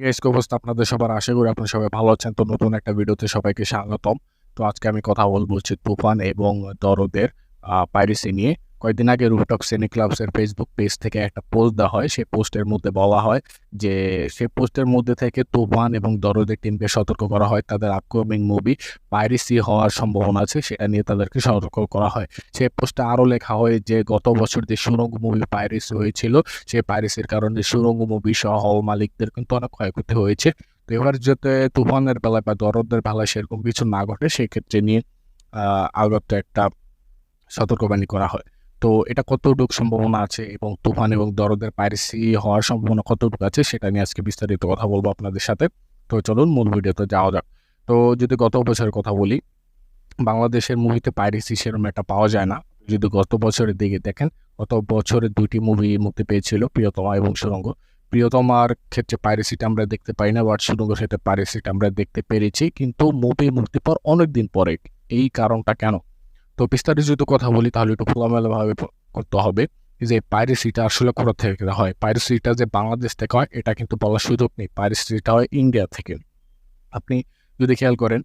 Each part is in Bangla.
গাইস, কি অবস্থা আপনাদের সবার? আশা করি আপনারা সবাই ভালো আছেন। তো নতুন একটা ভিডিওতে সবাইকে স্বাগতম। তো আজকে আমি কথা বলবো হচ্ছে তুফান এবং দরদের পাইরেসি নিয়ে। কয়েকদিন আগে রুফটক সিনে ক্লাবসের ফেসবুক পেজ থেকে একটা পোস্ট দেওয়া হয়। সেই পোস্টের মধ্যে বলা হয় যে সেই পোস্টের মধ্যে থেকে তুফান এবং দরদের টিমকে সতর্ক করা হয় তাদের আপকামিং মুভি পাইরেসি হওয়ার সম্ভাবনা আছে, সেটা নিয়ে তাদেরকে সতর্ক করা হয়। সেই পোস্টে আরও লেখা হয় যে গত বছর যে সুরঙ্গ মুভি পাইরেসি হয়েছিল, সেই পাইরেসির কারণে সুরঙ্গ মুভি সহ হল মালিকদের কিন্তু অনেক ক্ষয়ক্ষতি হয়েছে। তো এবার যাতে তুফানের বেলায় বা দরদের বেলায় সেরকম কিছু না ঘটে, সেক্ষেত্রে নিয়ে আগত একটা সতর্কবাণী করা হয়। তো এটা কতটুকু সম্ভাবনা আছে এবং তুফান এবং দরদের পাইরেসি হওয়ার সম্ভাবনা কতটুকু আছে, সেটা নিয়ে আজকে বিস্তারিত কথা বলবো আপনাদের সাথে। তো চলুন মূল ভিডিওতে যাওয়া যাক। তো যদি গত বছরের কথা বলি, বাংলাদেশের মুভিতে পাইরেসি সেরকম একটা পাওয়া যায় না। যদি গত বছরের দিকে দেখেন, গত বছরে দুইটি মুভি মুক্তি পেয়েছিল, প্রিয়তমা এবং সুড়ঙ্গ। প্রিয়তমার ক্ষেত্রে পাইরেসিটা আমরা দেখতে পাই না, বাট সুড়ঙ্গের ক্ষেত্রে পাইরেসিটা আমরা দেখতে পেরেছি, কিন্তু মুভি মুক্তি পর অনেক দিন পরে। এই কারণটা কেন? তো বিস্তারিত যদি কথা বলি তাহলে একটু খোলামেলাভাবে করতে হবে যে পাইরেসিটা আসলে কোথা থেকে হয়। পাইরেসিটা যে বাংলাদেশ থেকে হয় এটা কিন্তু বলার সুযোগ নেই, পাইরেসিটা হয় ইন্ডিয়া থেকে। আপনি যদি খেয়াল করেন,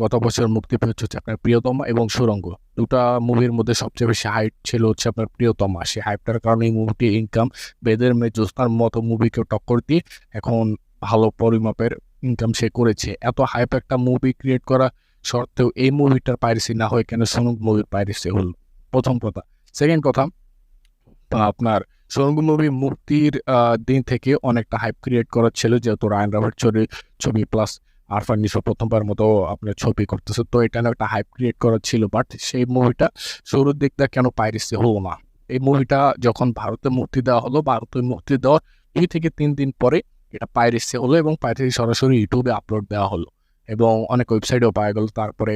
গত বছর মুক্তি পেয়েছে হচ্ছে আপনার প্রিয়তমা এবং সুড়ঙ্গ। দুটা মুভির মধ্যে সবচেয়ে বেশি হাইপ ছিল হচ্ছে আপনার প্রিয়তমা। সেই হাইপটার কারণে এই মুভিটির ইনকাম বেদের মেয়ে জ্যোৎস্নার মতো মুভিকেও টক্কর দিয়ে এখন ভালো পরিমাপের ইনকাম সে করেছে। এত হাইপ একটা মুভি ক্রিয়েট করা সত্ত্বেও এই মুভিটার পাইরেসি না হয়ে কেন সুড়ঙ্গ মুভির পাইরেসি হল? প্রথম কথা। সেকেন্ড কথা, আপনার সুড়ঙ্গ মুভি মুক্তির দিন থেকে অনেকটা হাইপ ক্রিয়েট করা ছিল, যেহেতু রায়ান রবার্ট ছবি প্লাস আরফান নিশো প্রথমবার মতো আপনার ছবি করতেছে, তো এটা নিয়ে একটা হাইপ ক্রিয়েট করা ছিল। বাট সেই মুভিটা শুরুর দিকটা কেন পাইরেসি হলো না? এই মুভিটা যখন ভারতে মুক্তি দেওয়া হলো, ভারতে মুক্তি দেওয়ার 2 থেকে 3 দিন পরে এটা পাইরেসি হলো এবং পাইরেসি সরাসরি ইউটিউবে আপলোড দেওয়া হলো এবং অনেক ওয়েবসাইটেও পাওয়া গেল। তারপরে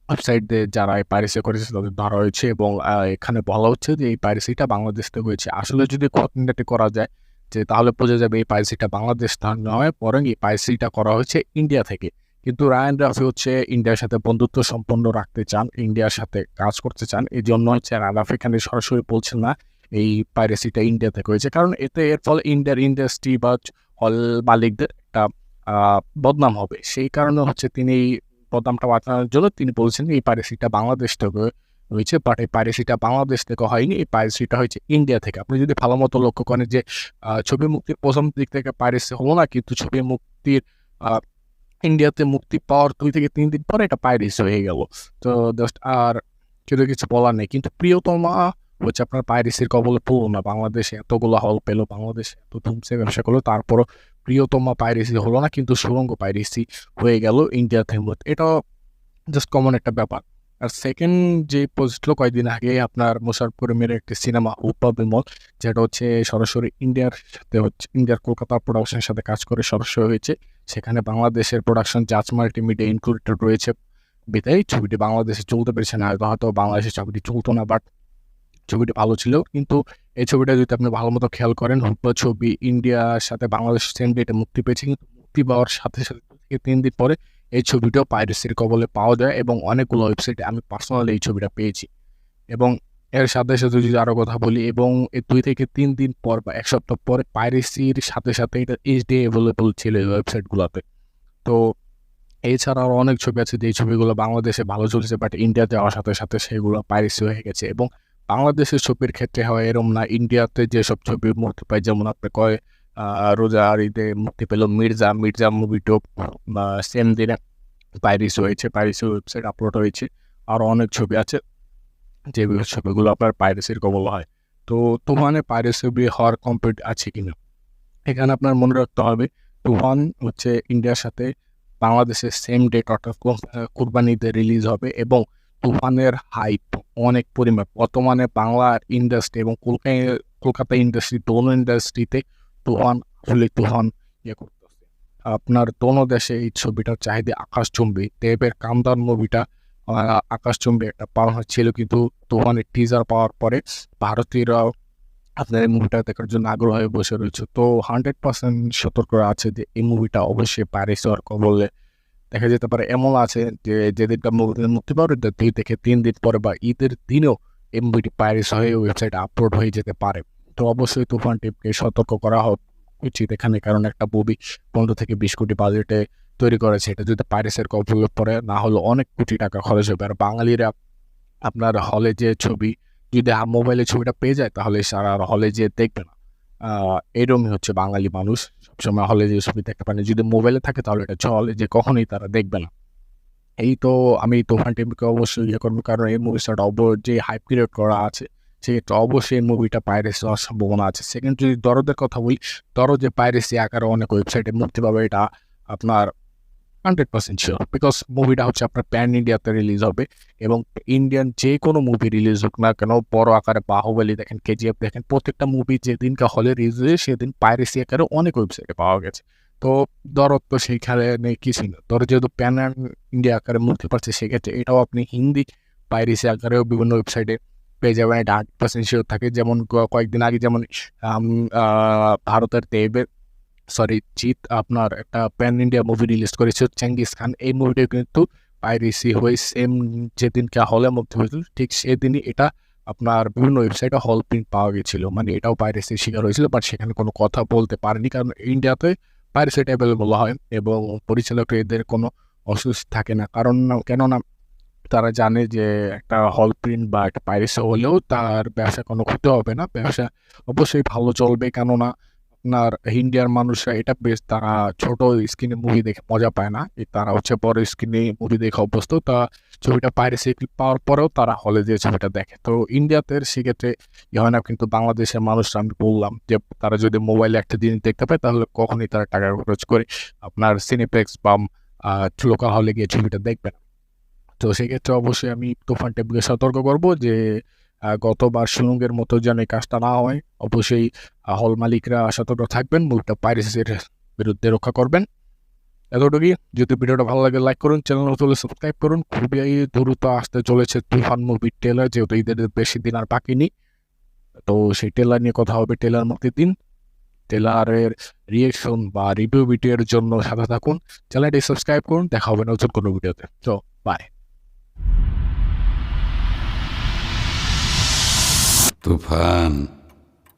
ওয়েবসাইট দিয়ে যারা এই পাইরেসি করেছে তাদের ধরা হয়েছে এবং এখানে বলা হচ্ছে যে এই পাইরেসিটা বাংলাদেশ থেকে হয়েছে। আসলে যদি কোঅর্ডিনেট করা যায় যে তাহলে বোঝা যাবে এই পাইরেসিটা বাংলাদেশ থেকে নয়, বরং এই পাইরেসিটা করা হয়েছে ইন্ডিয়া থেকে। কিন্তু রায়ান রাফি হচ্ছে ইন্ডিয়ার সাথে বন্ধুত্ব সম্পন্ন রাখতে চান, ইন্ডিয়ার সাথে কাজ করতে চান। এই জন্য হচ্ছে রায়ান রাফি এখানে সরাসরি বলছেন না এই পাইরেসিটা ইন্ডিয়া থেকে হয়েছে, কারণ এর ফলে ইন্ডিয়ার ইন্ডাস্ট্রি বা হল মালিকদের একটা বদনাম হবে। সেই কারণে হচ্ছে তিনি বদনামটা বাঁচানোর জন্য তিনি বলছেন এই পাইরেসিটা বাংলাদেশ থেকে হয়েছে, বাট এই পাইরেসিটা বাংলাদেশ থেকে হয়নি, এই পাইরেসিটা হয়েছে ইন্ডিয়া থেকে। আপনি যদি ভালো মতো লক্ষ্য করেন যে ছবি মুক্তির প্রথম দিক থেকে পাইরেসি হলো না, কিন্তু ছবি মুক্তির ইন্ডিয়াতে মুক্তি পাওয়ার 2 থেকে 3 দিন পরে এটা পাইরেসি হয়ে গেল। তো জাস্ট আর কিছু বলার নেই। কিন্তু প্রিয়তমা হচ্ছে আপনার পাইরেসির কবলে পড়লো না। বাংলাদেশে এতগুলো হল পেলো, বাংলাদেশে এত ধুমসে ব্যবসা করলো, তারপরও প্রিয়তমা পাইরেসি হলো না, কিন্তু সুড়ঙ্গ পাইরেসি হয়ে গেল ইন্ডিয়া থেকে। এটাও জাস্ট কমন একটা ব্যাপার। আর সেকেন্ড যে পোস্ট হলো কয়েকদিন আগে আপনার মোশাররফ করিমের একটি সিনেমা হুপ্পা বিমল, যেটা হচ্ছে সরাসরি ইন্ডিয়ার সাথে হচ্ছে ইন্ডিয়ার কলকাতা প্রোডাকশনের সাথে কাজ করে সরাসরি হয়েছে। সেখানে বাংলাদেশের প্রোডাকশন জাজ মাল্টিমিডিয়া ইনক্লুডেড রয়েছে, বিধায় ছবিটি বাংলাদেশে চলতে পেরেছে না। হয়তো বাংলাদেশে ছবিটি চলতো না, বাট ছবিটি ভালো ছিল। কিন্তু এই ছবিটা যদি আপনি ভালো মতো খেয়াল করেন, হুপ্পা ছবি ইন্ডিয়ার সাথে বাংলাদেশ সেম ডেটে মুক্তি পেয়েছে, কিন্তু মুক্তি পাওয়ার সাথে সাথে 2 থেকে 3 দিন পরে এই ছবিটাও পাইরেসির কবলে পাওয়া যায় এবং অনেকগুলো ওয়েবসাইটে আমি পার্সোনালি এই ছবিটা পেয়েছি। এবং এর সাথে সাথে যদি আরও কথা বলি, এবং এই 2 থেকে 3 দিন পর বা 1 সপ্তাহ পরে পাইরেসির সাথে সাথে এটা এইচডি অ্যাভেলেবল ছিল এই ওয়েবসাইটগুলোতে। তো এছাড়া আরও অনেক ছবি আছে যে ছবিগুলো বাংলাদেশে ভালো চলছে, বাট ইন্ডিয়াতে যাওয়ার সাথে সাথে সেগুলো পাইরেসি হয়ে গেছে। এবং বাংলাদেশের ছবির ক্ষেত্রে হয় এরম না, ইন্ডিয়াতে যেসব ছবি মুক্তি পায়, যেমন আপনি রোজার ঈদে মুক্তি পেল মির্জা মুভিটাও বা সেম দিনে পাইরেসি হয়েছে, পাইরেসি ওয়েবসাইট আপলোড হয়েছে। আরও অনেক ছবি আছে যে ছবিগুলো আপনার পাইরেসির কবলে হয়। তো তুফানে পাইরেসি হওয়ার কমপ্লিট আছে কিনা, এখানে আপনার মনে রাখতে হবে তুফান হচ্ছে ইন্ডিয়ার সাথে বাংলাদেশের সেম ডেট অর্থাৎ কুরবানিতে রিলিজ হবে এবং তুফানের হাইপ অনেক পরিমাণ। বর্তমানে বাংলা ইন্ডাস্ট্রি এবং কলকাতা ইন্ডাস্ট্রি, দোনো ইন্ডাস্ট্রিতে তুফান ইয়ে করতেছে। আপনার দোনো দেশে এই ছবিটার চাহিদা আকাশচুম্বী। দেবের কামদান মুভিটা আকাশচুম্বী একটা পাওয়া ছিল, কিন্তু তুফানের টিজার পাওয়ার পরে ভারতীয়রাও আপনার এই মুভিটা দেখার জন্য আগ্রহ হয়ে বসে রয়েছে। তো 100% সতর্ক আছে যে এই মুভিটা অবশ্যই পাইরেসি হওয়ার কবলে। দেখা যেতে পারে এমন আছে যে যেদিনটা মুক্তি পাবে 2 থেকে 3 দিন পরে বা ঈদের দিনেও এই মুভিটি পাইরেসি হয়ে ওয়েবসাইটে আপলোড হয়ে যেতে পারে। তো অবশ্যই তুফান টিমকে সতর্ক উচিত এখানে, কারণ একটা মুভি 15 থেকে 20 কোটি বাজেটে তৈরি করেছে, এটা যদি পাইরেসির কবলে পড়ে না হলে অনেক কোটি টাকা খরচ হবে। আর বাঙালিরা আপনার হলে যে ছবি যদি মোবাইলে ছবিটা পেয়ে যায় তাহলে সারা হলে যে দেখবে না। এরকমই হচ্ছে বাঙালি মানুষ, সবসময় হলে যে ছবি দেখতে পারে না। যদি মোবাইলে থাকে তাহলে এটা হলে যে কখনোই তারা দেখবে না। এই তো আমি তুফান টিমকে অবশ্যই ইয়ে করবো, কারণ এই মুভিটার যে হাইপ ক্রিয়েট করা আছে সেক্ষেত্রে অবশ্যই এই মুভিটা পাইরেসি হওয়ার সম্ভাবনা আছে। সেকেন্ড যদি দরদের কথা বলি, দরদ যে পাইরেসি আকারে অনেক ওয়েবসাইটে মুক্তি পাবে এটা আপনার 100% শিওর, বিকজ মুভিটা হচ্ছে আপনার প্যান ইন্ডিয়াতে রিলিজ হবে এবং ইন্ডিয়ান যে কোনো মুভি রিলিজ হোক না কেন, বড় আকারে বাহুবলী দেখেন, কেজিএফ দেখেন, প্রত্যেকটা মুভি যেদিনকে হলে রিলিজ হয়েছে সেদিন পাইরেসি আকারে অনেক ওয়েবসাইটে পাওয়া গেছে। তো দরদ তো সেইখানে নেই কিছুই না, দরদ যেহেতু প্যান ইন্ডিয়া আকারে মুক্তি পাচ্ছে সেক্ষেত্রে এটাও আপনি হিন্দি পাইরেসি আকারেও বিভিন্ন ওয়েবসাইটে পেয়ে যাবেন, এটা 100% শিওর থাকে। যেমন কয়েকদিন আগে যেমন ভারতের জিৎ আপনার একটা প্যান ইন্ডিয়া মুভি রিলিজ করেছে চেঙ্গিস খান। এই মুভিটা কিন্তু পাইরেসি হয়ে সেম যেদিনকে হলে মুক্তি হয়েছিল ঠিক সেদিনই এটা আপনার বিভিন্ন ওয়েবসাইটে হল প্রিন্ট পাওয়া গেছিলো, মানে এটাও পাইরেসির শিকার হয়েছিল, বাট সেখানে কোনো কথা বলতে পারেনি কারণ ইন্ডিয়াতে পাইরেসি অ্যাভেলেবল হয় এবং পরিচালক এদের কোনো অসুস্থ থাকে না, কারণ কেননা তারা জানে যে একটা হল প্রিন্ট বা একটা পাইরেসি হলেও তার ব্যবসা কোনো ক্ষতি হবে না, ব্যবসা অবশ্যই ভালো চলবে। কেননা আপনার ইন্ডিয়ার মানুষরা এটা বেশ তারা ছোট স্ক্রিনে মুভি দেখে মজা পায় না, তারা হচ্ছে বড় স্ক্রিনে মুভি দেখে অভ্যস্ত। তা ছবিটা পাইরেসি পাওয়ার পরেও তারা হলে যে ছবিটা দেখে। তো ইন্ডিয়াতে সেক্ষেত্রে হয় না, কিন্তু বাংলাদেশের মানুষরা আমি বললাম যে তারা যদি মোবাইলে একটা জিনিস দেখতে পায় তাহলে কখনোই তারা টাকা খরচ করে আপনার সিনেপ্লেক্স বা লোকাল হলে গিয়ে ছবিটা দেখবে না। তো সেক্ষেত্রে অবশ্যই আমি তুফান টেবিলকে সতর্ক করব যে গতবার সুরঙ্গের মতো যেন এই কাজটা না হয়। অবশ্যই হল মালিকরা সতর্ক থাকবেন, মুভিটা পাইরেসির বিরুদ্ধে রক্ষা করবেন। এতটুকুই। যদি ভিডিওটা ভালো লাগে লাইক করুন, চ্যানেল নতুন সাবস্ক্রাইব করুন। খুবই দ্রুত আসতে চলেছে তুফান মুভির ট্রেলার, যেহেতু ঈদের বেশি দিন আর বাকি নেই। তো সেই ট্রেলার নিয়ে কথা হবে ট্রেলার মুক্তির দিন। ট্রেলারের রিয়েকশন বা রিভিউ ভিডিওর জন্য সাথে থাকুন, চ্যানেলটি সাবস্ক্রাইব করুন। দেখা হবে নতুন কোনো ভিডিওতে। তো বাই। তুফান,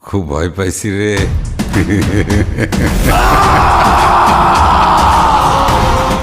খুব ভয় পাইছি রে।